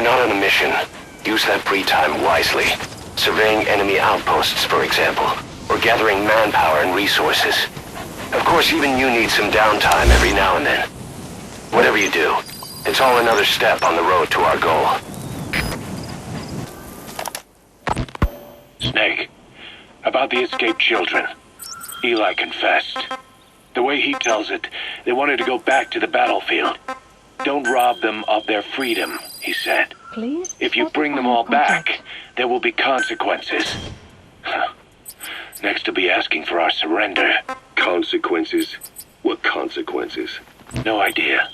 not on a mission, use that free time wisely. Surveying enemy outposts, for example, or gathering manpower and resources. Of course, even you need some downtime every now and then. Whatever you do, it's all another step on the road to our goal. Snake, about the escaped children. Eli confessed. The way he tells it, they wanted to go back to the battlefield. Don't rob them of their freedom, he said. Please? If you bring them all back, there will be consequences. Next to be asking for our surrender. Consequences? What consequences? No idea.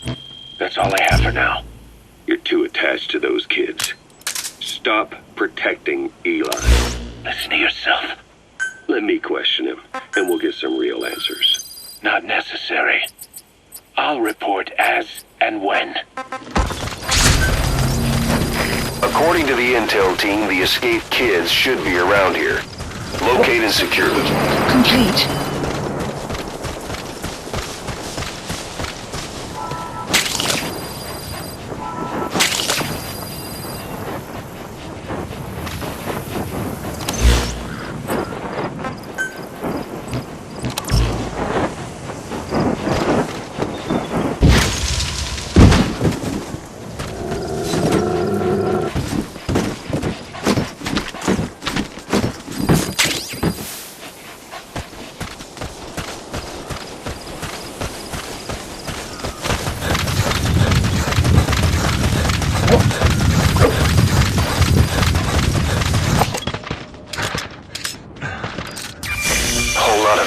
That's all I have for now. You're too attached to those kids. Stop protecting Eli. Listen to yourself. Let me question him, and we'll get some real answers. Not necessary. I'll report as and when. According to the intel team, the escaped kids should be around here. Locate and secure them. Complete.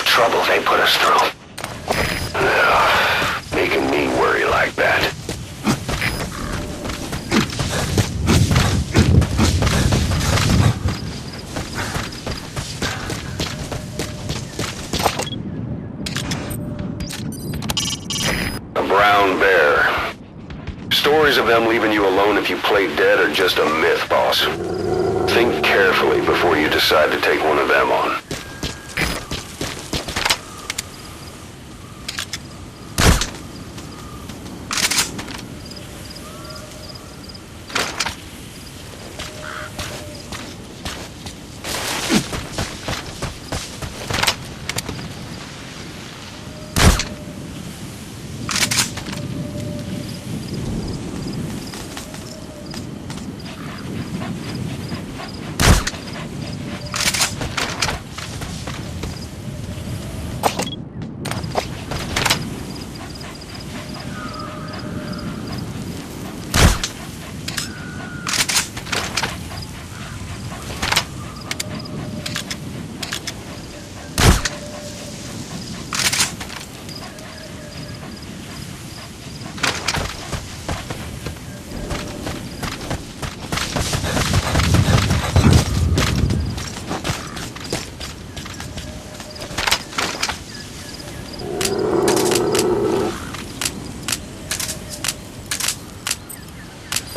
Trouble they put us through. Making me worry like that. A brown bear. Stories of them leaving you alone if you play dead are just a myth, boss. Think carefully before you decide to take one of them on.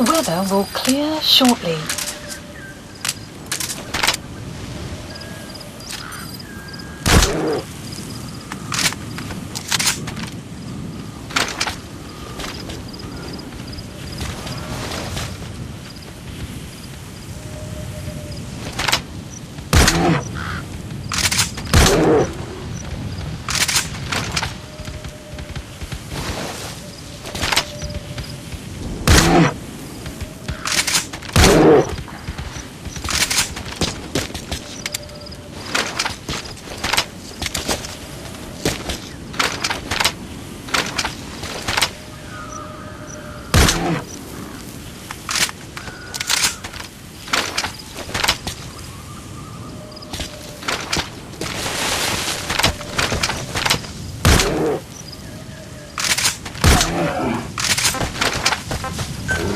Weather will clear shortly.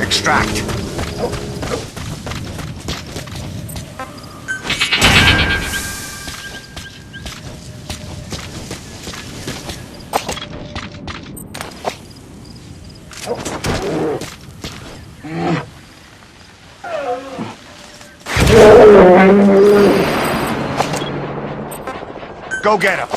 Extract. Go get him.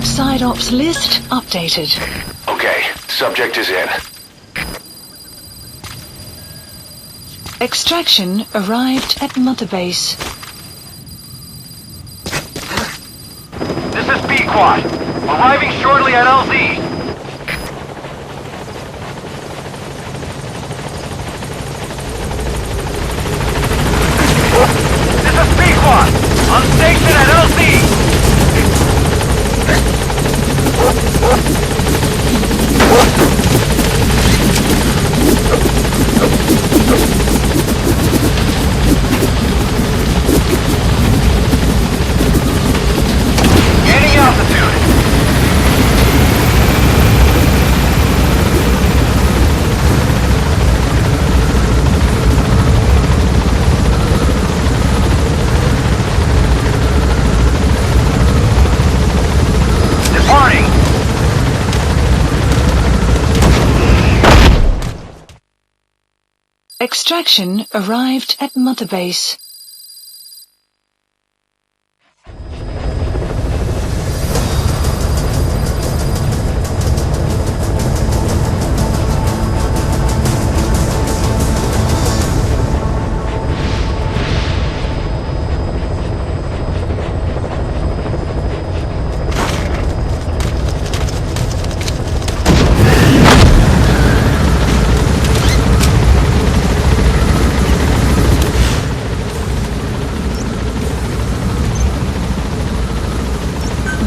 Side ops list updated. Okay, subject is in. Extraction arrived at Mother Base. This is B-Quad. Arriving shortly at LZ. This is B-Quad. On station at LZ. Gaining altitude. Departing. Extraction arrived at Mother Base.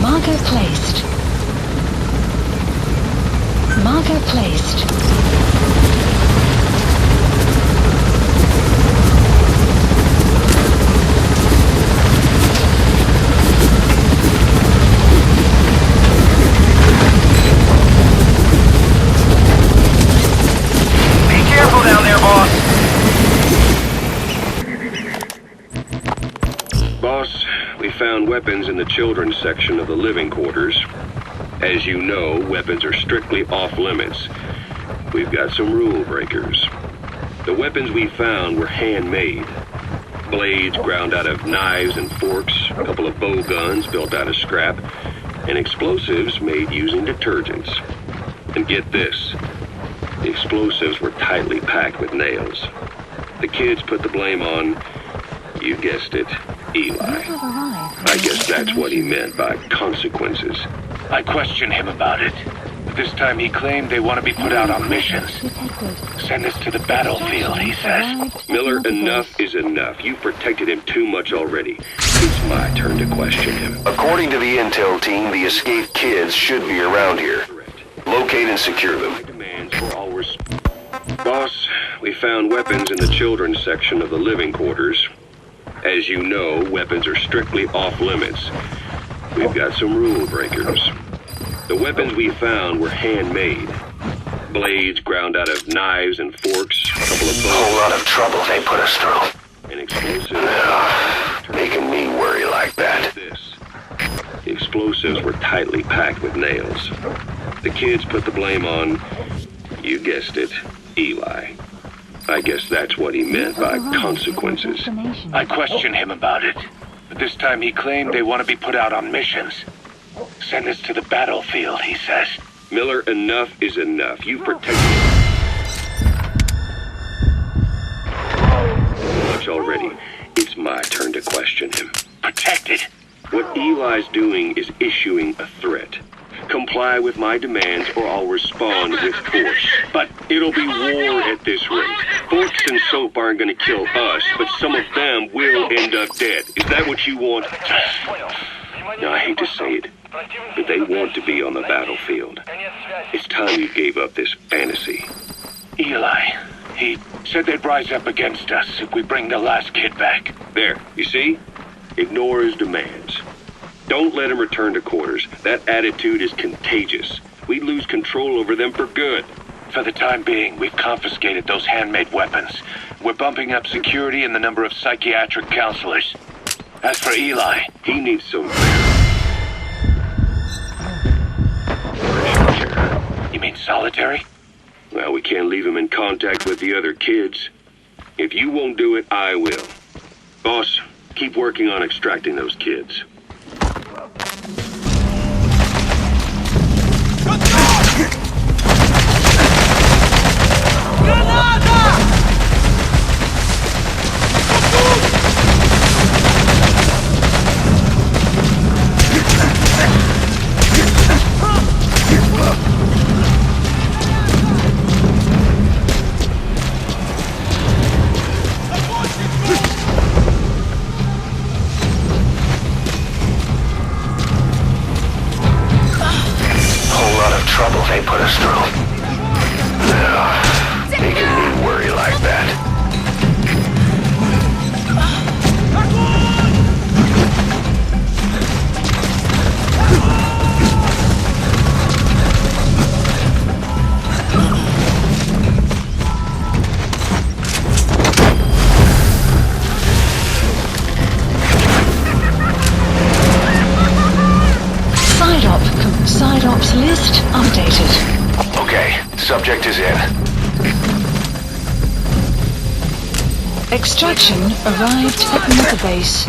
Marker placed. Marker placed. Be careful down there, boss. Boss, we found weapons in the children's section of the living quarters. As you know, weapons are strictly off limits. We've got some rule breakers. The weapons we found were handmade. Blades ground out of knives and forks, a couple of bow guns built out of scrap, and explosives made using detergents. And get this, the explosives were tightly packed with nails. The kids put the blame on, you guessed it, Eli. I guess that's what he meant by consequences. I questioned him about it. But this time he claimed they want to be put out on missions. Send us to the battlefield, he says. Miller, enough is enough. You've protected him too much already. It's my turn to question him. According to the intel team, the escaped kids should be around here. Locate and secure them. My demands for all Boss, we found weapons in the children's section of the living quarters. As you know, weapons are strictly off limits. We've got some rule breakers. The weapons we found were handmade. Blades ground out of knives and forks, a couple of A whole lot of trouble they put us through. and explosives. Making me worry like that. The explosives were tightly packed with nails. The kids put the blame on, you guessed it, Eli. I guess that's what he meant by consequences. I questioned him about it. But this time he claimed they want to be put out on missions. Send us to the battlefield, he says. Miller, enough is enough. You've protected much already. It's my turn to question him. Protected? What Eli's doing is issuing a threat. Comply with my demands or I'll respond with force. But it'll be war at this rate. Forks and soap aren't going to kill us, but some of them will end up dead. Is that what you want? Now, I hate to say it, but they want to be on the battlefield. It's time you gave up this fantasy. Eli, he said they'd rise up against us if we bring the last kid back. There, you see? Ignore his demands. Don't let him return to quarters. That attitude is contagious. We'd lose control over them for good. For the time being, we've confiscated those handmade weapons. We're bumping up security and the number of psychiatric counselors. As for Eli, He needs some military? Well, we can't leave him in contact with the other kids. If you won't do it, I will. Boss, keep working on extracting those kids. Trouble they put us through. No, making me worry like that. Side ops list updated. Okay, subject is in. Extraction arrived at Mother Base.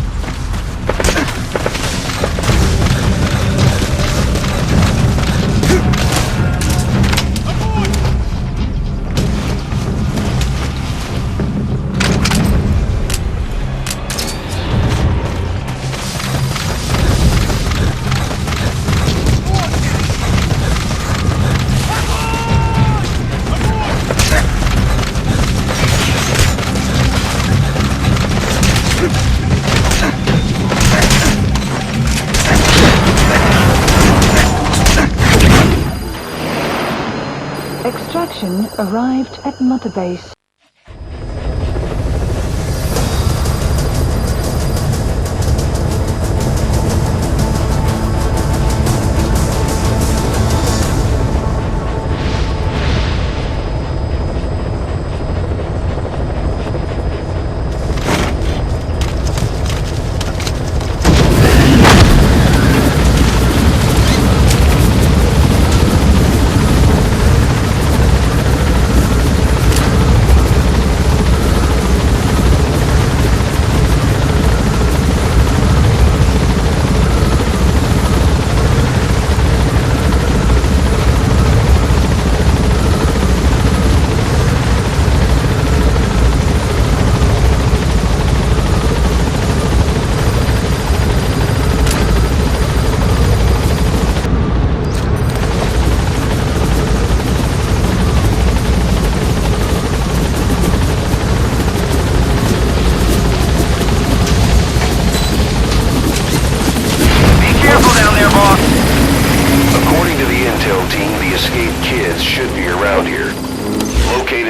Extraction arrived at Mother Base.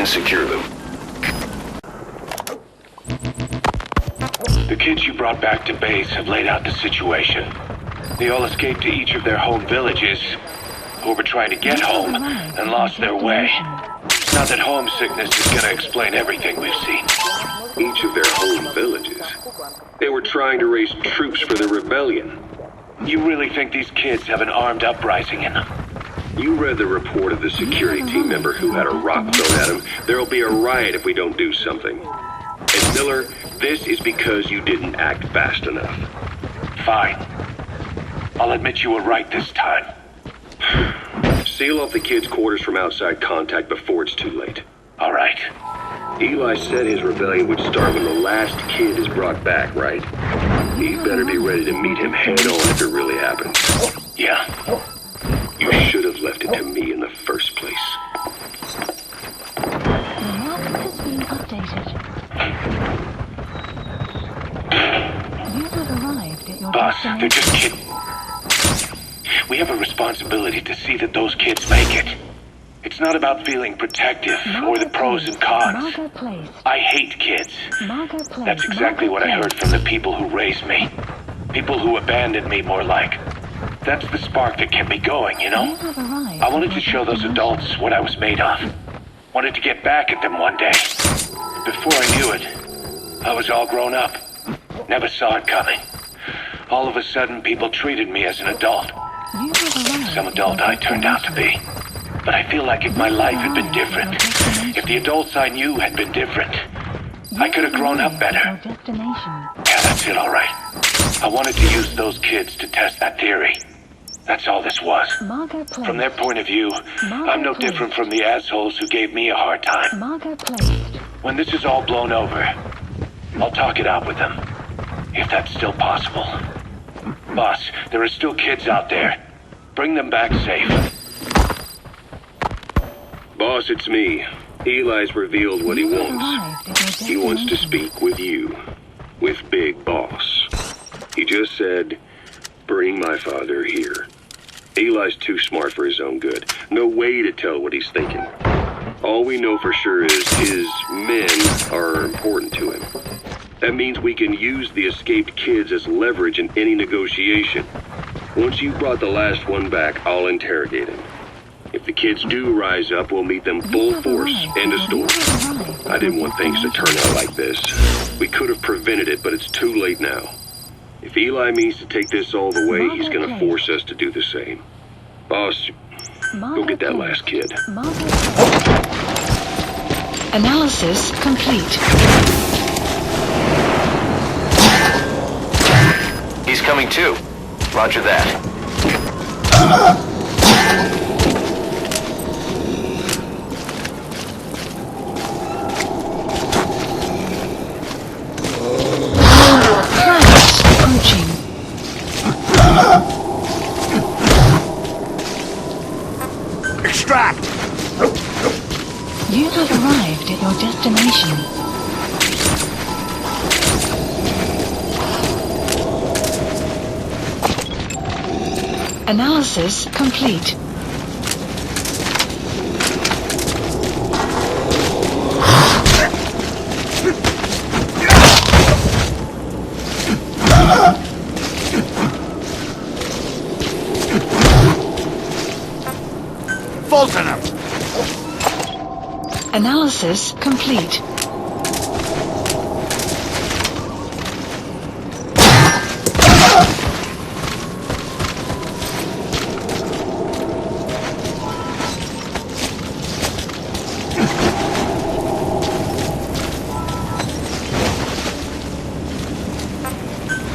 Secure them. The kids you brought back to base have laid out the situation. They all escaped to each of their home villages, or were trying to get home and lost their way. Not that homesickness is gonna explain everything we've seen. Each of their home villages. They were trying to raise troops for the rebellion. You really think these kids have an armed uprising in them? You read the report of the security team member who had a rock thrown at him. There'll be a riot if we don't do something. And Miller, this is because you didn't act fast enough. Fine. I'll admit you were right this time. Seal off the kids' quarters from outside contact before it's too late. All right. Eli said his rebellion would start when the last kid is brought back, right? He better be ready to meet him head-on if it really happens. Yeah. You should have left it to me in the first place. The map has been updated. You have arrived at your Boss, they're destination. just kids. We have a responsibility to see that those kids make it. It's not about feeling protective or the pros and cons. Marker placed. I hate kids. Marker placed. That's exactly what I heard from the people who raised me. People who abandoned me, more like. That's the spark that kept me going, you know? I wanted to show those adults what I was made of. Wanted to get back at them one day. Before I knew it, I was all grown up. Never saw it coming. All of a sudden, people treated me as an adult. Some adult I turned out to be. But I feel like if my life had been different, if the adults I knew had been different, I could have grown up better. Your destination. Yeah, that's it, all right. I wanted to use those kids to test that theory. That's all this was. Margot Place. From their point of view, I'm no different from the assholes who gave me a hard time. Margot Place. When this is all blown over, I'll talk it out with them. If that's still possible. Boss, there are still kids out there. Bring them back safe. Boss, it's me. Eli's revealed what he You have wants. arrived at your He wants to destination. speak with you. With Big Boss. He just said, bring my father here. Eli's too smart for his own good. No way to tell what he's thinking. All we know for sure is his men are important to him. That means we can use the escaped kids as leverage in any negotiation. Once you brought the last one back, I'll interrogate him. If the kids do rise up, we'll meet them full force. End of story. I didn't want things to turn out like this. We could have prevented it, but it's too late now. If Eli means to take this all the way, he's gonna force us to do the same. Boss, go get that last kid. Analysis complete. He's coming too. Roger that. Planets approaching. Extract! You have arrived at your destination. Analysis complete. Fulton him! Analysis complete.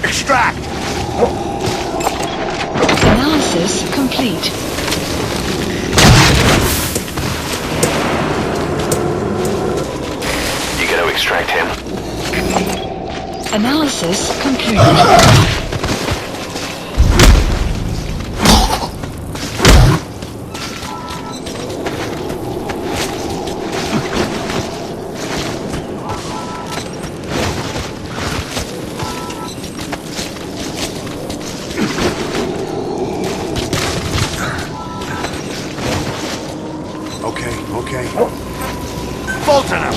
Extract! Analysis complete. You gotta extract him. Analysis complete. Okay. Fulton him!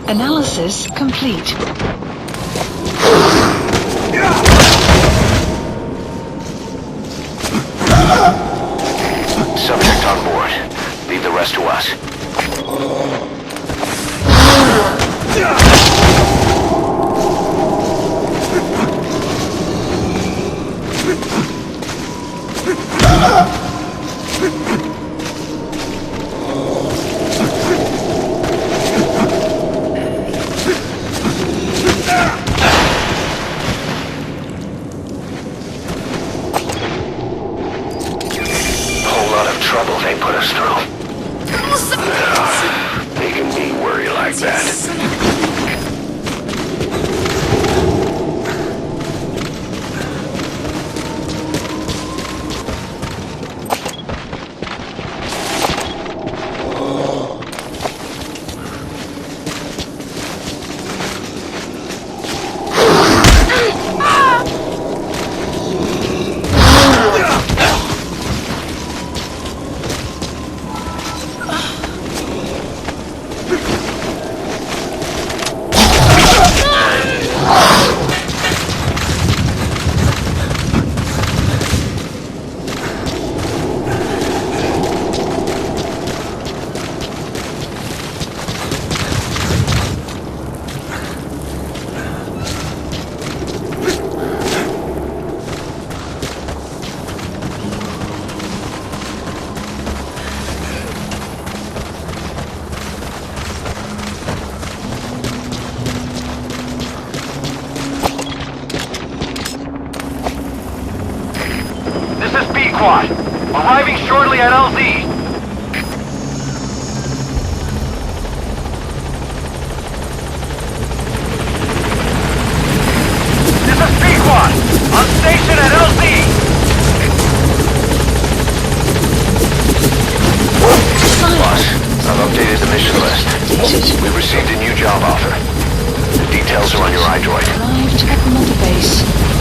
Analysis complete. Subject on board. Leave the rest to us. Whole lot of trouble they put us through. Making me worry like that. B-Quad. Arriving shortly at LZ. This is B-Quad. On station at LZ. Boss, I've updated the mission list. We've received a new job offer. The details are on your iDroid. Drive to the commander base.